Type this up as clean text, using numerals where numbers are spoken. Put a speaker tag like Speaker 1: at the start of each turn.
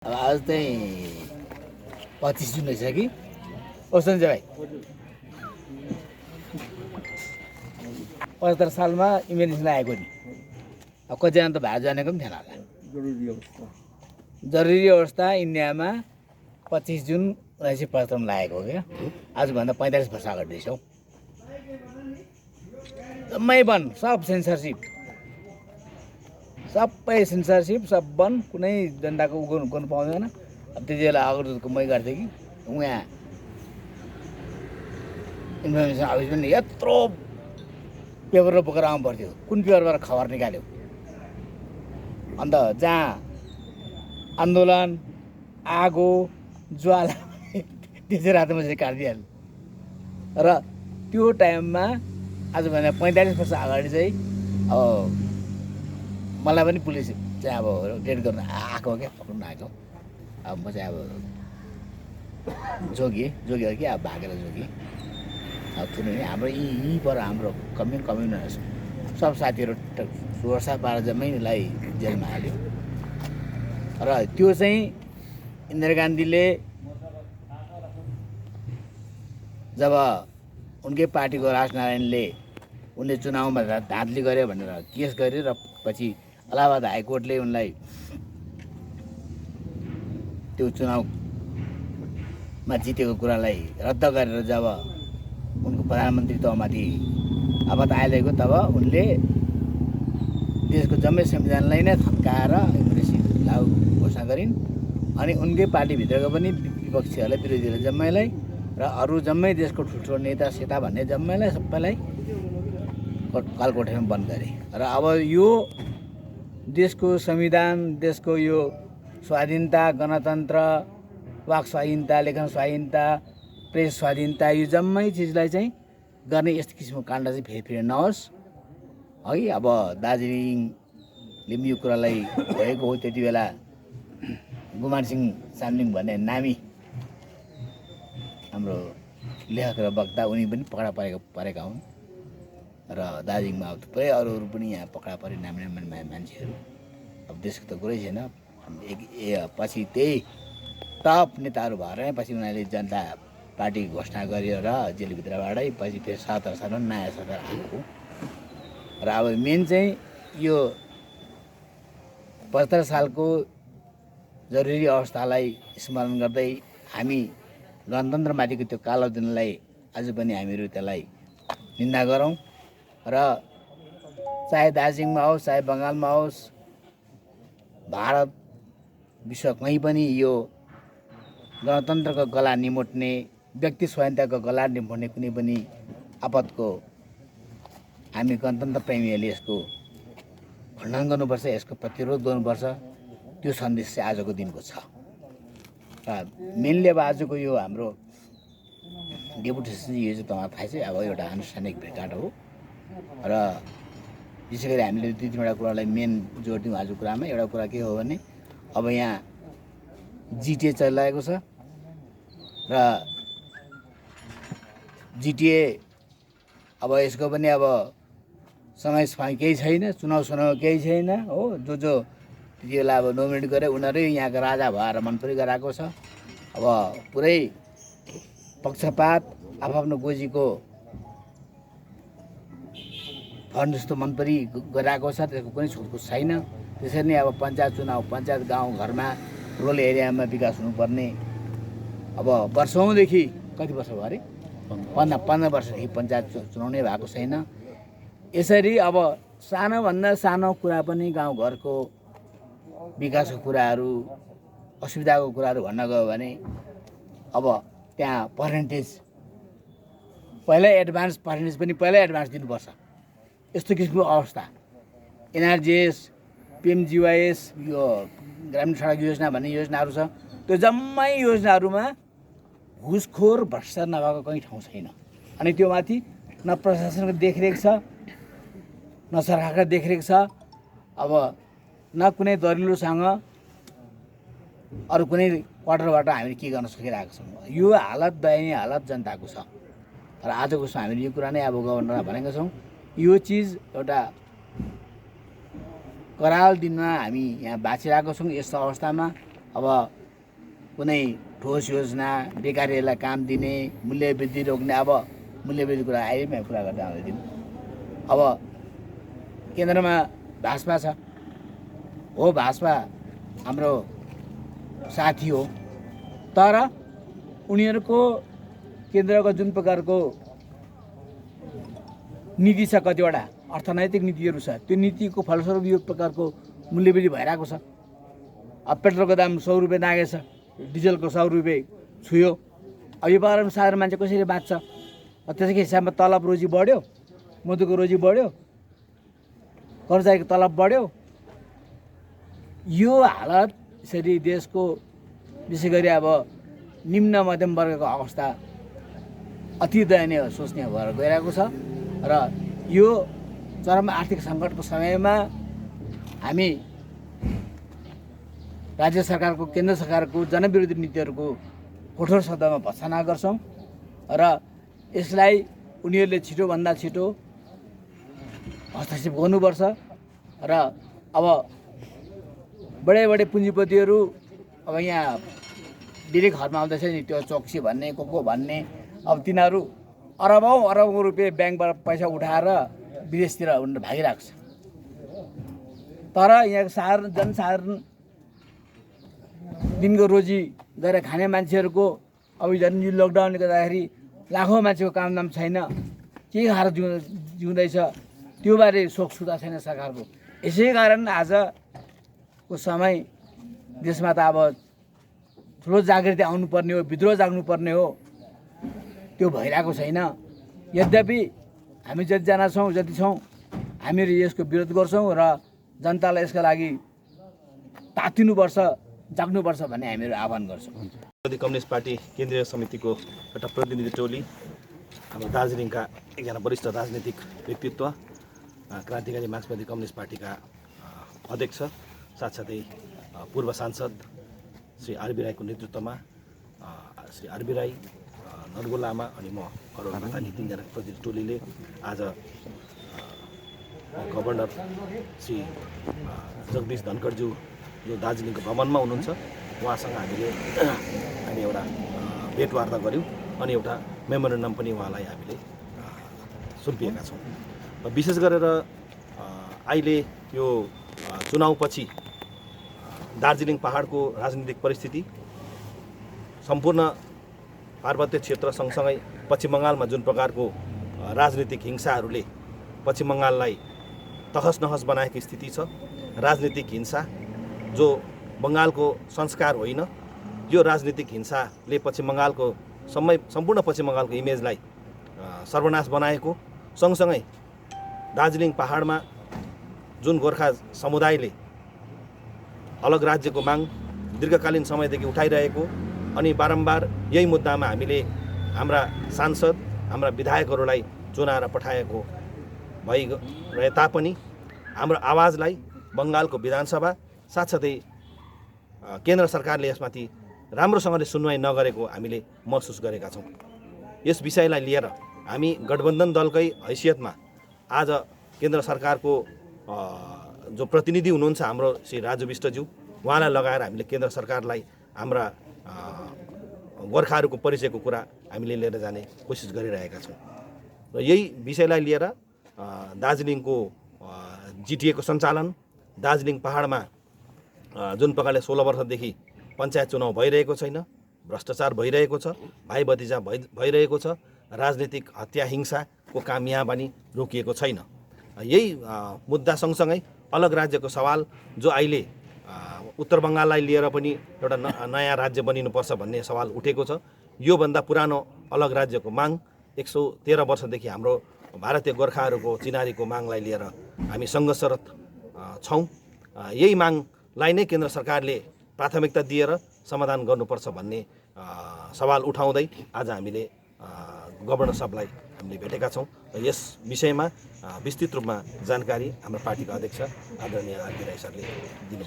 Speaker 1: अब आज चाहिँ 25 जुन रहेछ कि ओ सञ्जय भाइ 75 सालमा इमेजिनेसन आएको नि अब कतिजना त भाइ जानेको पनि थिएन होला। जरुरी अवस्था इन्डियामा 25 जुन 1975 मा लागेको हो क्या। आजभन्दा 45 वर्ष अगाडि रहेछ हौ। जम्मै बन्द, सब सेन्सरसिप, सबै सेन्सरसिप, सब बन्द, कुनै जनताको गर्नु पाउँदैन। अब त्यति बेला अग्रदूतको मै गर्थेँ कि उहाँ इन्फर्मेसन अफिस पनि यत्रो पेपर बोकेर आउनु पर्थ्यो। कुन पेपरबाट खबर निकाल्यो अन्त जहाँ आन्दोलन आगो ज्वाला त्यसै रातोमा चाहिँ काटिदिइहाल्यो। र त्यो टाइममा आजभन्दा 45 वर्ष अगाडि चाहिँ अब मलाई पनि पुलिस चाहिँ अब रेड गर्न आएको क्या, पक्रुन आएको। अब म चाहिँ अब जोगिएँ कि अब भागेर जोगिएँ। अब थुनै हाम्रो यहीँ पर हाम्रो कम्युन सब साथीहरू सुरक्षा पारेर जम्मैलाई जेलमा हाल्यो। र त्यो चाहिँ इन्दिरा गान्धीले जब उनकै पार्टीको राजनारायणले उनले चुनावमा धाँधली गर्यो भनेर केस गर्यो र पछि इलाहाबाद हाइकोर्टले उनलाई त्यो चुनावमा जितेको कुरालाई रद्द गरेर जब उनको प्रधानमन्त्रीत्वमाथि आपत आइरहेको तब उनले देशको जम्मै संविधानलाई नै थन्काएर इमर्जेन्सी लागु घोषणा गरिन्। अनि उनकै पार्टीभित्रको पनि विपक्षीहरूलाई, विरोधीहरूलाई जम्मैलाई र अरू जम्मै देशको ठुल्ठुलो नेता सेता भन्ने जम्मैलाई सबैलाई कालकोठरीमा बन्द गरे। र अब यो देशको संविधान, देशको यो स्वाधीनता, गणतन्त्र, वाक स्वाधीनता, लेखन स्वाधीनता, प्रेस स्वाधीनता, यो जम्मै चिजलाई चाहिँ गर्ने यस्तो किसिमको काण्ड चाहिँ फेरि नहोस् है। अब दार्जिलिङले पनि यो कुरालाई भएको हो। त्यति बेला गुमान सिंह चामलिङ भन्ने नामी हाम्रो लेखक र वक्ता उनी पनि पक्रा परेका हुन्। र दार्जिलिङमा अब थुप्रै अरू पनि यहाँ पक्रा परे नामी मान्छेहरू। अब देशको त कुरै छैन। पछि त्यही टप नेताहरू भएर पछि उनीहरूले जनता पार्टी घोषणा गर्यो र जेलभित्रबाटै पछि फेरि 77 सालमा नयाँ सरकार आएको। र अब मेन चाहिँ यो 75 सालको जरुरी अवस्थालाई स्मरण गर्दै हामी गणतन्त्रमाथिको त्यो कालो दिनलाई आज पनि हामीहरू त्यसलाई निन्दा गरौँ। र चाहे दार्जिलिङमा होस्, चाहे बङ्गालमा होस्, भारत विश्व कहीँ पनि यो गणतन्त्रको गला निमोट्ने, व्यक्ति स्वाधीनताको गला निमोट्ने कुनै पनि आपतको हामी गणतन्त्र प्रेमीहरूले यसको खण्डन गर्नुपर्छ, यसको प्रतिरोध गर्नुपर्छ। त्यो सन्देश चाहिँ आजको दिनको छ। र मेनली अब आजको यो हाम्रो डेपुटेसन यो चाहिँ तपाईँलाई थाहा छ, अब एउटा आनुষ্ঠাनिक भेटघाट हो। र विशेष गरी हामीले दुई तिनवटा कुरालाई मेन जोड दिउँ आजको कुरामा। एउटा कुरा के हो भने अब यहाँ जिटिए चलिरहेको छ र जिटिए अब यसको पनि अब समय केही छैन, चुनाव केही छैन हो। जो त्यति बेला अब नोमिनेट गरे उनीहरू यहाँको राजा भएर मनपरी गराएको छ। अब पुरै पक्षपात, आफ्नो गोजीको फन्ड जस्तो मनपरी गराएको छ। त्यसको कुनै छुटपुट छैन। त्यसरी नै अब पञ्चायत चुनाव, पञ्चायत गाउँ घरमा, रुरल एरियामा विकास हुनुपर्ने अब वर्षौँदेखि, कति वर्ष भयो अरे, 15 वर्षदेखि पञ्चायत चुनाव नै भएको छैन। यसरी अब सानोभन्दा सानो कुरा पनि गाउँघरको विकासको कुराहरू, असुविधाको कुराहरू भन्न गयो भने अब त्यहाँ पर्सेन्टेज पहिल्यै एडभान्स पर्सेन्टेज पनि पहिल्यै एडभान्स दिनुपर्छ। यस्तो किसिमको अवस्था। एनआरजिएस, पिएमजिवाइएस, यो ग्रामीण सडक योजना भन्ने योजनाहरू छ। त्यो जम्मै योजनाहरूमा घुसखोर भ्रष्टाचार नभएको कहीँ ठाउँ छैन। अनि त्यो माथि न प्रशासनको देखरेख छ, न सरकारको देखरेख छ। अब न कुनै दरिलोसँग अरू कुनै क्वार्टरबाट हामीले के गर्न सकिरहेको छौँ। यो हालत, दयनीय हालत जनताको छ। र आजको हामीले यो कुरा नै अब गभर्नरलाई भनेका छौँ। यो चिज एउटा कराल दिनमा हामी यहाँ बाँचिरहेको छौँ। यस्तो अवस्थामा अब कुनै ठोस योजना बेकारीहरूलाई काम दिने मूल्यवृद्धि रोक्ने अब मूल्यवृद्धि कुरा अहिले कुरा गर्दै आउँदैथ्यौँ। अब केन्द्रमा भाजपा छ हो भाजपा हाम्रो साथी हो तर उनीहरूको केन्द्रको जुन प्रकारको नीति छ कतिवटा अर्थनैतिक नीतिहरू छ त्यो नीतिको फलस्वरूप यो प्रकारको मूल्यवृद्धि भइरहेको छ। अब पेट्रोलको दाम 100 रुपियाँ नागेछ डिजलको 100 रुपियाँ छुयो। अब यो पारामा साधारण मान्छे कसरी बाँच्छ? त्यसको हिसाबमा तलब रोजी बढ्यो मधुको रोजी बढ्यो कर्मचारीको तलब बढ्यो। यो हालत यसरी देशको विशेष गरी अब निम्न मध्यम वर्गको अवस्था अति दयनीय सोच्ने भएर गइरहेको छ र यो चरम आर्थिक सङ्कटको समयमा हामी राज्य सरकारको केन्द्र सरकारको जनविरोधी नीतिहरूको कठोर शब्दमा भर्त्सना गर्छौँ र यसलाई उनीहरूले छिटोभन्दा छिटो हस्तक्षेप गर्नुपर्छ र अब बडे पुँजीपतिहरू अब यहाँ डिरेक्ट घरमा आउँदैछ नि त्यो चोक्सी भन्ने को भन्ने अब तिनीहरू अरबौँ रुपियाँ ब्याङ्कबाट पैसा उठाएर विदेशतिर भागिरहेको छ। तर यहाँको जनसाधारण दिनको रोजी गरेर खाने मान्छेहरूको अब झन् यो लकडाउनले गर्दाखेरि लाखौँ मान्छेको कामदाम छैन के खाएर जिउँदैछ त्यो बारे सोख सुधा छैन सरकारको। यसै कारण आजको समय देशमा त अब ठुलो जागृति आउनुपर्ने हो विद्रोह जाग्नुपर्ने हो त्यो भइरहेको छैन। यद्यपि हामी जतिजना छौँ जति छौँ हामीहरू यसको विरोध गर्छौँ र जनतालाई यसका लागि तातिनुपर्छ जाग्नुपर्छ भन्ने हामीहरू आह्वान गर्छौँ।
Speaker 2: कम्युनिस्ट पार्टी केन्द्रीय समितिको एउटा प्रतिनिधि टोली हाम्रो दार्जिलिङका एकजना वरिष्ठ राजनीतिक व्यक्तित्व क्रान्तिकारी मार्क्सवादी कम्युनिस्ट पार्टीका अध्यक्ष साथसाथै पूर्व सांसद श्री आरबी राईको नेतृत्वमा श्री आरबी राई नरगो लामा अनि म अरू तीनजना प्रतिनिधि टोलीले आज गभर्नर श्री जगदीश धनखडज्यू जो दार्जिलिङको भ्रमणमा हुनुहुन्छ उहाँसँग हामीले एउटा भेटवार्ता गऱ्यौँ अनि एउटा मेमोरेन्डम पनि उहाँलाई हामीले सुम्पिएका छौँ। विशेष गरेर अहिले यो चुनावपछि दार्जिलिङ पहाडको राजनीतिक परिस्थिति सम्पूर्ण पार्वत्य क्षेत्र सँगसँगै पश्चिम बङ्गालमा जुन प्रकारको राजनीतिक हिंसाहरूले पश्चिम बङ्गाललाई तहस नहस बनाएको स्थिति छ। राजनीतिक हिंसा जो बङ्गालको संस्कार होइन यो राजनीतिक हिंसाले पश्चिम बङ्गालको सम्पूर्ण पश्चिम बङ्गालको इमेजलाई सर्वनाश बनाएको सँगसँगै दार्जिलिङ पहाडमा जुन गोर्खा समुदायले अलग राज्यको माग दीर्घकालीन समयदेखि उठाइरहेको अनि बारम्बार यही मुद्दामा हामीले हाम्रा सांसद हाम्रा विधायकहरूलाई चुनाएर पठाएको भइरहे तापनि हाम्रो आवाजलाई बङ्गालको विधानसभा साथसाथै केन्द्र सरकारले यसमाथि राम्रोसँगले सुनवाई नगरेको हामीले महसुस गरेका छौँ। यस विषयलाई लिएर हामी गठबन्धन दलकै हैसियतमा आज केन्द्र सरकारको जो प्रतिनिधि हुनुहुन्छ हाम्रो श्री राजु विष्टज्यू उहाँलाई लगाएर हामीले केन्द्र सरकारलाई हाम्रा गोर्खाहरूको परिचयको कुरा हामीले लिएर जाने कोसिस गरिरहेका छौँ र यही विषयलाई लिएर दार्जिलिङको जिटिएको सञ्चालन दार्जिलिङ पहाडमा जुन प्रकारले 16 वर्षदेखि पञ्चायत चुनाव भइरहेको छैन भ्रष्टाचार भइरहेको छ भाइ भतिजा भइरहेको छ राजनीतिक हत्या हिंसाको काम यहाँ पनि रोकिएको छैन। यही मुद्दा सँगसँगै अलग राज्यको सवाल जो अहिले उत्तर बङ्गाललाई लिएर पनि एउटा नयाँ राज्य बनिनुपर्छ भन्ने सवाल उठेको छ। योभन्दा पुरानो अलग राज्यको माग 113 वर्षदेखि हाम्रो भारतीय गोर्खाहरूको चिनारीको मागलाई लिएर हामी सङ्घर्षरत छौँ। यही मागलाई नै केन्द्र सरकारले प्राथमिकता दिएर समाधान गर्नुपर्छ भन्ने सवाल उठाउँदै आज हामीले गभर्नर साहबलाई हामीले भेटेका छौँ र यस विषयमा विस्तृत रूपमा जानकारी हाम्रो पार्टीका अध्यक्ष आदरणीय आरबी राई सरले दिनु।